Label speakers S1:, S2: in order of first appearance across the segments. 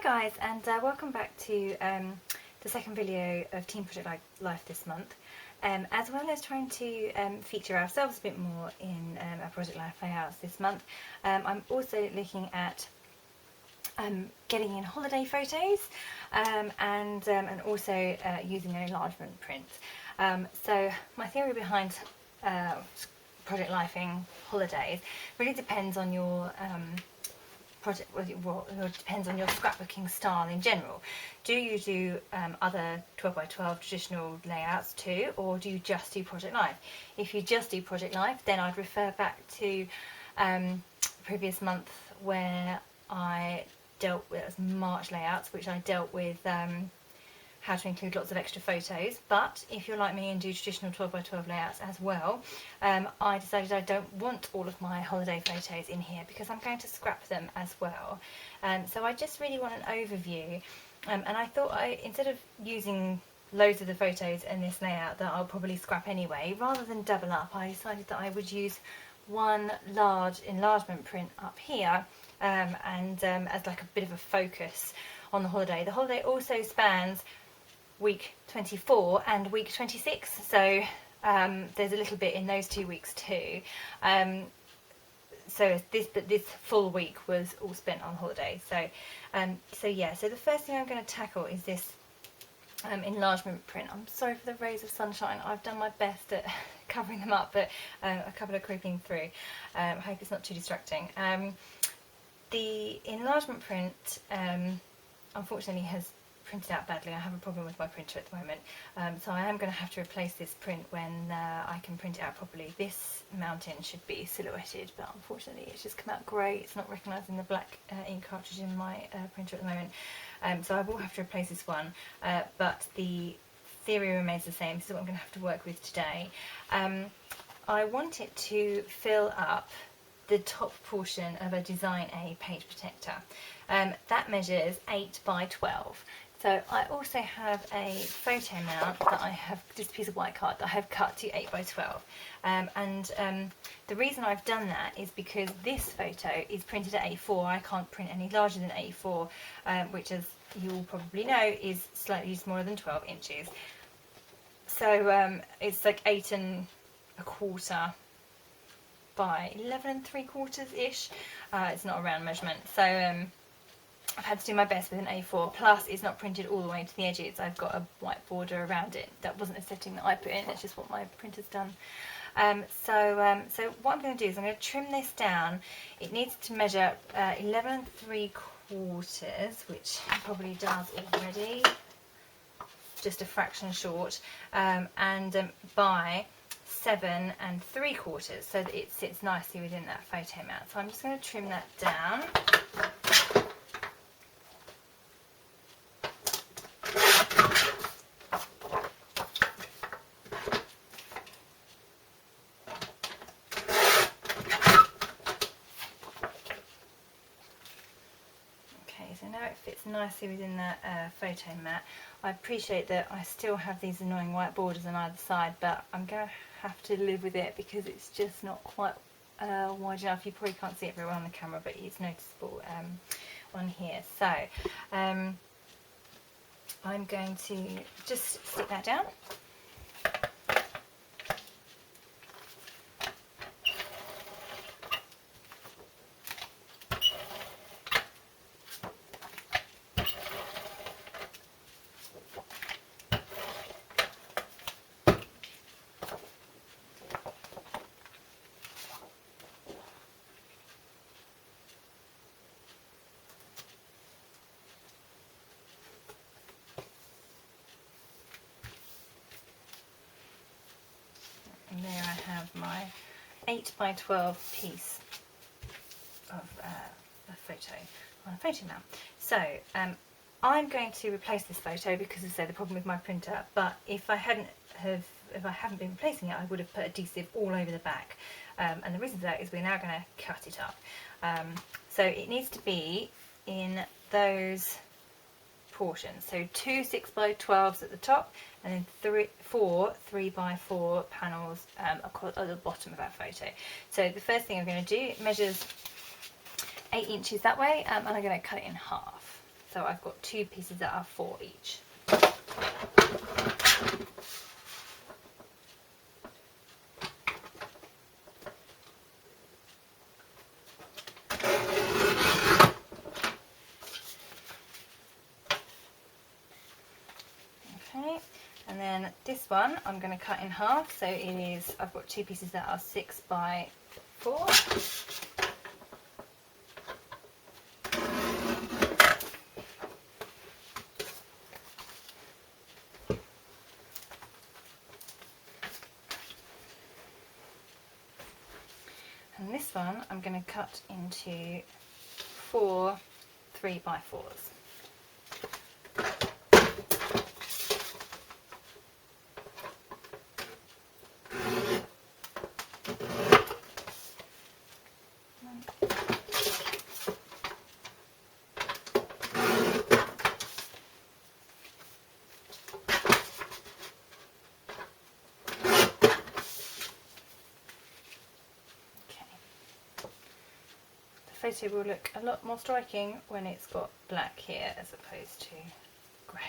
S1: Hi guys, and welcome back to the second video of Team Project Life this month, as well as trying to feature ourselves a bit more in our Project Life layouts this month. I'm also looking at getting in holiday photos and also using an enlargement print. So my theory behind Project Lifing holidays really depends on your project, well, it depends on your scrapbooking style in general. Do you do other 12x12 traditional layouts too, or do you just do Project Life? If you just do Project Life, then I'd refer back to previous month where I dealt with March layouts, which I dealt with how to include lots of extra photos. But if you're like me and do traditional 12x12 layouts as well, I decided I don't want all of my holiday photos in here because I'm going to scrap them as well. So I just really want an overview, and I thought instead of using loads of the photos in this layout that I'll probably scrap anyway, rather than double up, I decided that I would use one large enlargement print up here and as like a bit of a focus on the holiday. The holiday also spans week 24 and week 26, so there's a little bit in those 2 weeks too. So this full week was all spent on holiday. So so the first thing I'm going to tackle is this enlargement print. I'm sorry for the rays of sunshine. I've done my best at covering them up, but a couple are creeping through. I hope it's not too distracting. The enlargement print unfortunately has printed out badly. I have a problem with my printer at the moment, so I am going to have to replace this print when I can print it out properly. This mountain should be silhouetted, but unfortunately it's just come out grey. It's not recognising the black ink cartridge in my printer at the moment, so I will have to replace this one, but the theory remains the same. This is what I'm going to have to work with today. I want it to fill up the top portion of a Design A page protector. That measures 8 by 12. So I also have a photo mount that I have, just a piece of white card that I have cut to 8 by 12. The reason I've done that is because this photo is printed at A4. I can't print any larger than A4, which, as you all probably know, is slightly smaller than 12 inches. So it's like 8 1/4 by 11 3/4 ish. It's not a round measurement, so I've had to do my best with an A4, plus it's not printed all the way to the edges. I've got a white border around it. That wasn't a setting that I put in, it's just what my printer's done. So what I'm going to do is I'm going to trim this down. It needs to measure 11 3/4, which it probably does already, just a fraction short, and by 7 3/4, so that it sits nicely within that photo mount. So I'm just going to trim that down. So now it fits nicely within that photo mat. I appreciate that I still have these annoying white borders on either side, but I'm going to have to live with it because it's just not quite wide enough. You probably can't see it very well on the camera, but it's noticeable on here. So I'm going to just stick that down. And there I have my 8 by 12 piece of a photo on a photo mount. So I'm going to replace this photo because, as I say, the problem with my printer. But if I hadn't been replacing it, I would have put adhesive all over the back. And the reason for that is we're now going to cut it up. So it needs to be in those portions. So 2 6 by 12s at the top, and then 4 3 by 4 panels at the bottom of our photo. So the first thing I'm going to do, it measures 8 inches that way, and I'm going to cut it in half. So I've got 2 pieces that are 4 each. Okay, and then this one I'm going to cut in half, so it is, I've got 2 pieces that are 6 by 4. And this one I'm going to cut into 4 3 by 4s. The photo will look a lot more striking when it's got black here as opposed to grey.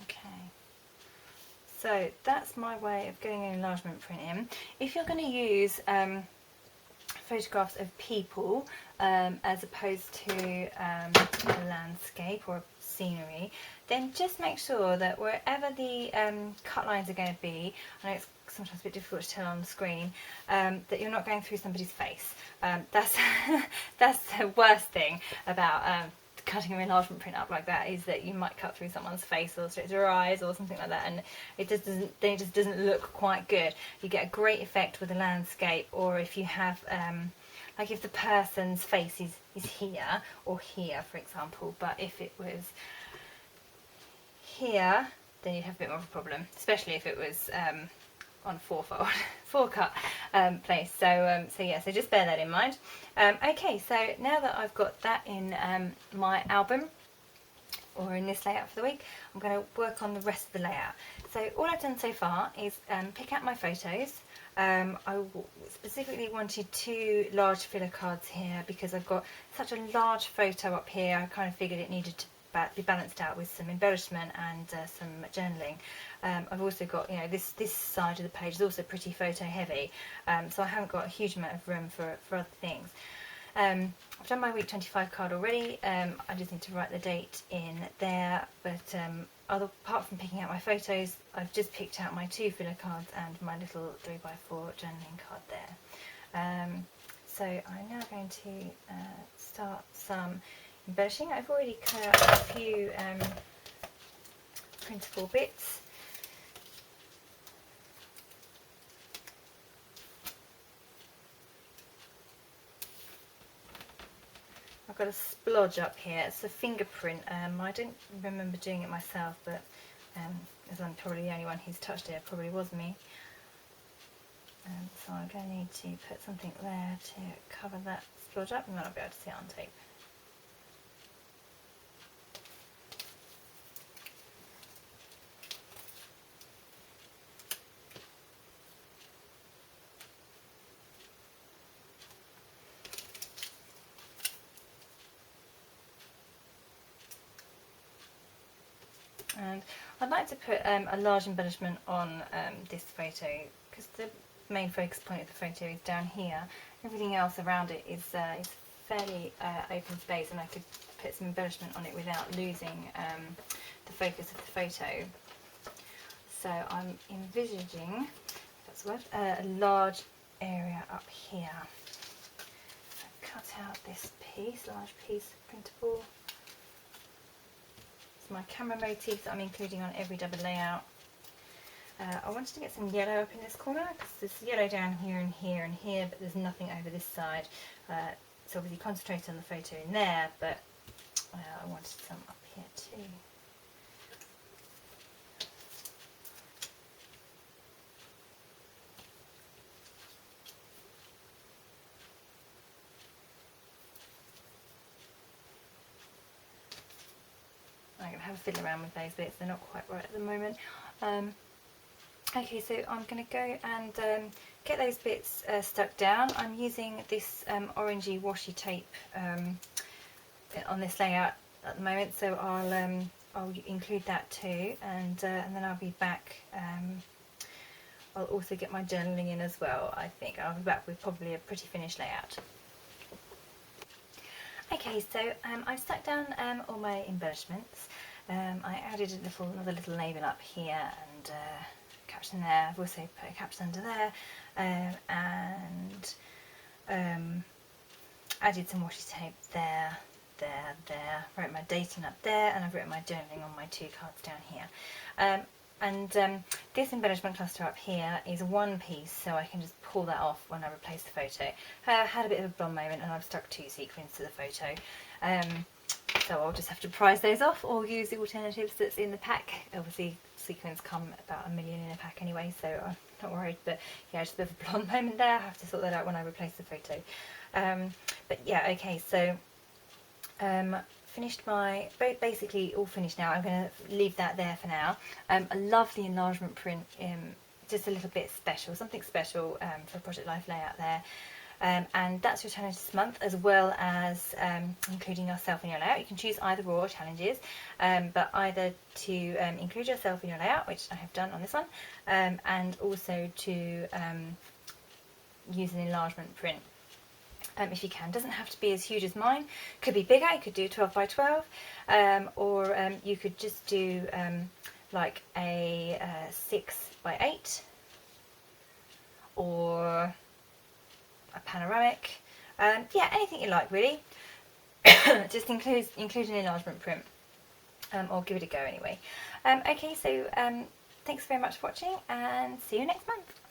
S1: Okay, so that's my way of getting an enlargement print in. If you're going to use photographs of people as opposed to a landscape or scenery, then just make sure that wherever the cut lines are going to be, I know it's sometimes a bit difficult to tell on the screen, that you're not going through somebody's face. That's that's the worst thing about cutting an enlargement print up like that, is that you might cut through someone's face or straight to their eyes or something like that, and it just doesn't look quite good. You get a great effect with a landscape, or if you have like if the person's face is here or here, for example, but if it was here, then you'd have a bit more of a problem, especially if it was on four cut place. So yeah, so just bear that in mind. Okay, so now that I've got that in my album, or in this layout for the week, I'm going to work on the rest of the layout. So all I've done so far is pick out my photos. I specifically wanted 2 large filler cards here because I've got such a large photo up here. I kind of figured it needed to be balanced out with some embellishment and some journaling. I've also got, you know, this side of the page is also pretty photo heavy, so I haven't got a huge amount of room for other things. I've done my week 25 card already. I just need to write the date in there, but apart from picking out my photos, I've just picked out my 2 filler cards and my little 3x4 journaling card there. So I'm now going to start some embellishing. I've already cut out a few printable bits. I've got a splodge up here. It's a fingerprint. I don't remember doing it myself, but as I'm probably the only one who's touched it, it probably was me. So I'm going to need to put something there to cover that splodge up, and then I'll be able to see it on tape. And I'd like to put a large embellishment on this photo, because the main focus point of the photo is down here. Everything else around it is fairly open space, and I could put some embellishment on it without losing the focus of the photo. So I'm envisaging, if that's the word, a large area up here. So cut out this piece, large piece, printable. My camera motif that I'm including on every double layout. I wanted to get some yellow up in this corner, because there's yellow down here and here and here, but there's nothing over this side. So obviously concentrate on the photo in there, but I wanted some up here too. I'm going to have a fiddle around with those bits, they're not quite right at the moment. Okay, so I'm going to go and get those bits stuck down. I'm using this orangey washi tape on this layout at the moment, so I'll include that too, and then I'll be back. I'll also get my journaling in as well. I think I'll be back with probably a pretty finished layout. Okay, so I've stuck down all my embellishments. I added another little label up here and caption there. I've also put a caption under there, and added some washi tape there, there. Wrote my dating up there, and I've written my journaling on my 2 cards down here. This embellishment cluster up here is one piece, so I can just pull that off when I replace the photo. I had a bit of a blonde moment and I've stuck 2 sequins to the photo. So I'll just have to prize those off or use the alternatives that's in the pack. Obviously sequins come about 1 million in a pack anyway, so I'm not worried, but yeah, just a bit of a blonde moment there. I have to sort that out when I replace the photo. But yeah, okay, so finished basically all finished now. I'm going to leave that there for now. I love the enlargement print, just a little bit special, something special for a Project Life layout there. And that's your challenge this month, as well as including yourself in your layout. You can choose either or challenges, but either to include yourself in your layout, which I have done on this one, and also to use an enlargement print. If you can. Doesn't have to be as huge as mine. Could be bigger. You could do 12 by 12, or you could just do like a 6 by 8, or a panoramic. Yeah, anything you like really. Just include an enlargement print, or give it a go anyway. Okay, so thanks very much for watching, and see you next month.